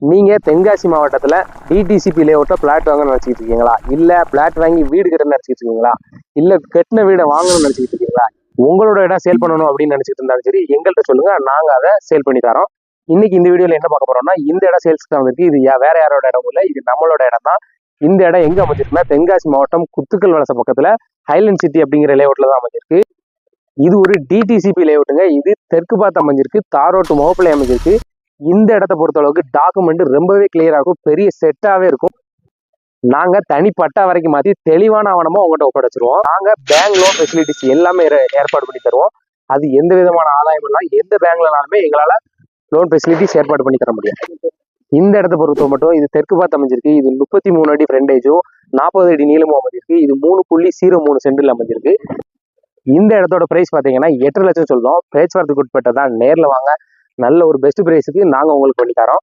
நீங்க தென்காசி மாவட்டத்துல DTCP லேஅவுட்ல plot வாங்கணும்னு நினைச்சிட்டு இருக்கீங்களா? இல்ல பிளாட் வாங்கி வீடு கட்டணும்னு நினைச்சிட்டு இருக்கீங்களா? இல்ல கட்டின வீடை வாங்கணும்னு நினைச்சிட்டு இருக்கீங்களா? உங்களோட இடம் சேல் பண்ணணும் அப்படின்னு நினைச்சிட்டு இருந்தாலும் சரி, எங்கள்கிட்ட சொல்லுங்க, நாங்க அதை சேல் பண்ணி தரோம். இன்னைக்கு இந்த வீடியோல என்ன பார்க்க போறோம்னா, இந்த இடம் சேல்ஸ்க்கு தான் வந்திருக்கு. இது வேற யாரோட இடம் இல்ல, இது நம்மளோட இடம் தான். இந்த இடம் எங்க அமைஞ்சிருக்குன்னா, தென்காசி மாவட்டம் குத்துக்கல் வலச பக்கத்துல ஹைலண்ட் சிட்டி அப்படிங்கிற லேஅவுட்ல தான் அமைஞ்சிருக்கு. இது ஒரு டிடிசிபி லேஅவுட்டுங்க. இது தெற்கு பார்த்து அமைஞ்சிருக்கு, தாரோட்டு முகப்பிள்ளை அமைஞ்சிருக்கு. இந்த இடத்த பொறுத்த அளவுக்கு டாக்குமெண்ட் ரொம்பவே கிளியரா இருக்கும், பெரிய செட்டாவே இருக்கும். நாங்க தனி பட்டா வரைக்கும் மாத்தி தெளிவான ஆவணமா உங்கள்கிட்ட ஒப்படைச்சிருவோம். நாங்க பேங்க் லோன் ஃபெசிலிட்டிஸ் எல்லாமே ஏற்பாடு பண்ணி தருவோம். அது எந்த விதமான ஆதாயம் இல்லை, எந்த பேங்க்லனாலுமே எங்களால லோன் ஃபெசிலிட்டிஸ் ஏற்பாடு பண்ணி தர முடியும். இந்த இடத்த பொறுத்த மட்டும் இது தெற்கு பார்த்து அமைஞ்சிருக்கு. இது 33 அடி ஃப்ரண்டேஜும் 40 அடி நீளமும் அமைஞ்சிருக்கு. இது 3.03 சென்டில் அமைஞ்சிருக்கு. இந்த இடத்தோட பிரைஸ் பாத்தீங்கன்னா 8 லட்சம் சொல்றோம். பேச்சுவார்த்தைக்கு உட்பட்டதான். நேர்ல வாங்க, நல்ல ஒரு பெஸ்ட் பிரைஸுக்கு நாங்க உங்களுக்கு பண்ணி தரோம்.